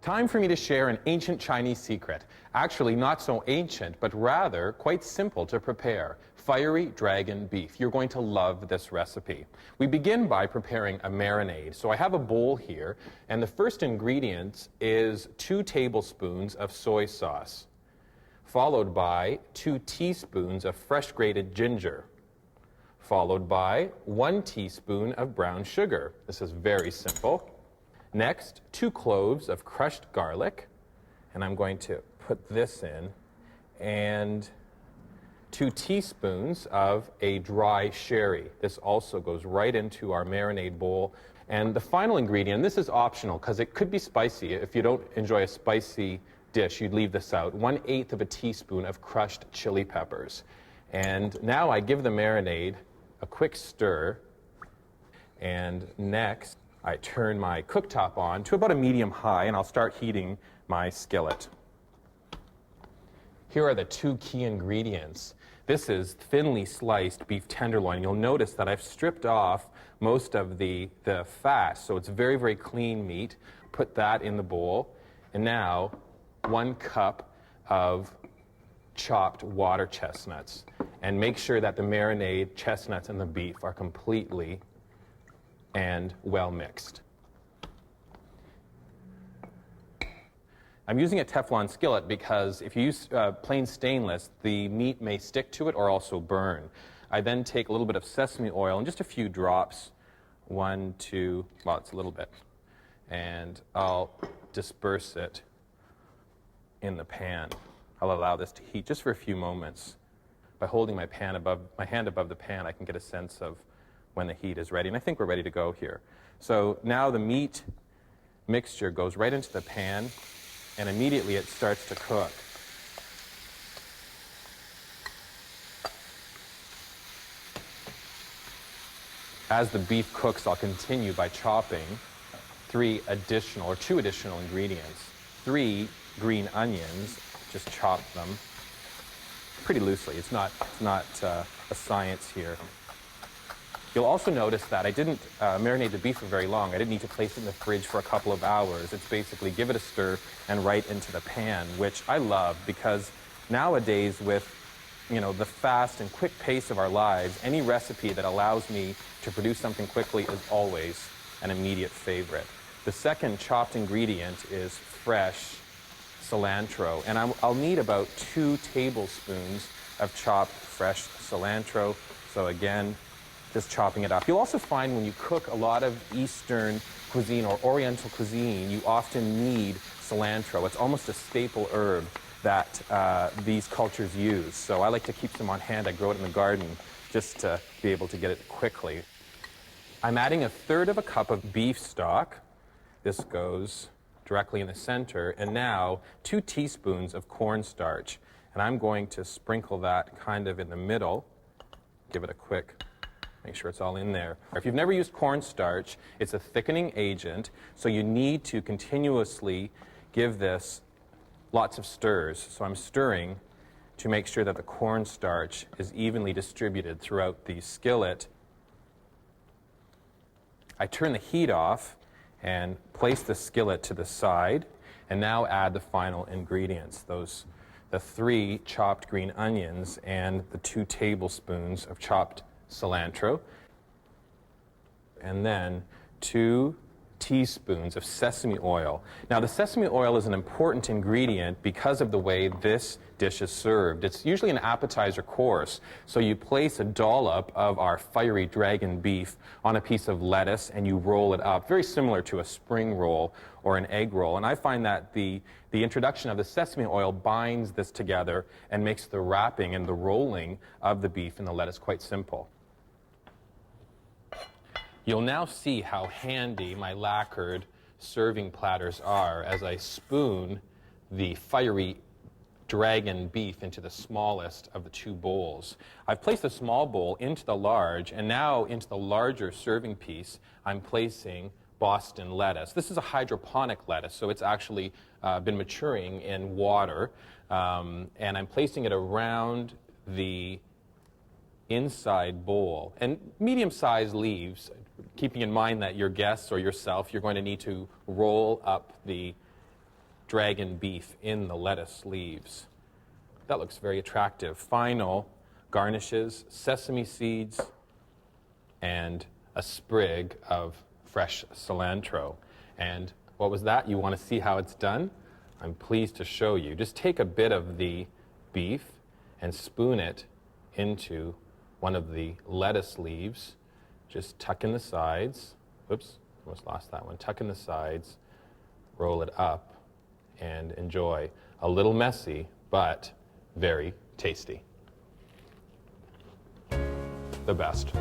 Time for me to share an ancient Chinese secret. Actually, not so ancient, but rather quite simple to prepare. Fiery dragon beef. You're going to love this recipe. We begin by preparing a marinade. So I have a bowl here, and the first ingredient is 2 tablespoons of soy sauce, followed by 2 teaspoons of fresh grated ginger, followed by 1 teaspoon of brown sugar. This is very simple. Next, 2 cloves of crushed garlic, and I'm going to put this in, and 2 teaspoons of a dry sherry. This also goes right into our marinade bowl. And the final ingredient, and this is optional because it could be spicy. If you don't enjoy a spicy dish, you'd leave this out. 1/8 of a teaspoon of crushed chili peppers. And now I give the marinade a quick stir, and next I turn my cooktop on to about a medium high, and I'll start heating my skillet. Here are the 2 key ingredients. This is thinly sliced beef tenderloin. You'll notice that I've stripped off most of the fat, so it's very, very clean meat. Put that in the bowl. And now 1 cup of chopped water chestnuts. And make sure that the marinade, chestnuts, and the beef are completely and well mixed. I'm using a Teflon skillet because if you use plain stainless, the meat may stick to it or also burn. I then take a little bit of sesame oil and just a few drops, 1, 2, well, it's a little bit, and I'll disperse it in the pan. I'll allow this to heat just for a few moments. By holding my hand above the pan, I can get a sense of when the heat is ready, and I think we're ready to go here. So now the meat mixture goes right into the pan, and immediately it starts to cook. As the beef cooks, I'll continue by chopping 2 additional ingredients. 3 green onions, just chop them pretty loosely. It's not a science here. You'll also notice that I didn't marinate the beef for very long. I didn't need to place it in the fridge for a couple of hours. It's basically give it a stir and right into the pan, which I love because nowadays with the fast and quick pace of our lives, any recipe that allows me to produce something quickly is always an immediate favorite. The second chopped ingredient is fresh cilantro, and I'll need about 2 tablespoons of chopped fresh cilantro. So again, just chopping it up. You'll also find when you cook a lot of Eastern cuisine or Oriental cuisine, you often need cilantro. It's almost a staple herb that these cultures use. So I like to keep some on hand. I grow it in the garden just to be able to get it quickly. I'm adding 1/3 of a cup of beef stock. This goes directly in the center. And now 2 teaspoons of cornstarch. And I'm going to sprinkle that kind of in the middle. Give it a quick, make sure it's all in there. If you've never used cornstarch, it's a thickening agent, so you need to continuously give this lots of stirs. So I'm stirring to make sure that the cornstarch is evenly distributed throughout the skillet. I turn the heat off and place the skillet to the side, and now add the final ingredients, the 3 chopped green onions and the 2 tablespoons of chopped cilantro, and then 2 teaspoons of sesame oil. Now the sesame oil is an important ingredient because of the way this dish is served. It's usually an appetizer course, so you place a dollop of our fiery dragon beef on a piece of lettuce and you roll it up, very similar to a spring roll or an egg roll. And I find that the introduction of the sesame oil binds this together and makes the wrapping and the rolling of the beef and the lettuce quite simple. You'll now see how handy my lacquered serving platters are as I spoon the fiery dragon beef into the smallest of the 2 bowls. I've placed the small bowl into the large, and now into the larger serving piece, I'm placing Boston lettuce. This is a hydroponic lettuce, so it's actually been maturing in water, and I'm placing it around the inside bowl. And medium-sized leaves, keeping in mind that your guests or yourself, you're going to need to roll up the dragon beef in the lettuce leaves. That looks very attractive. Final garnishes, sesame seeds, and a sprig of fresh cilantro. And what was that? You want to see how it's done? I'm pleased to show you. Just take a bit of the beef and spoon it into one of the lettuce leaves. Just tuck in the sides. Whoops, almost lost that one. Tuck in the sides, roll it up, and enjoy. A little messy, but very tasty. The best.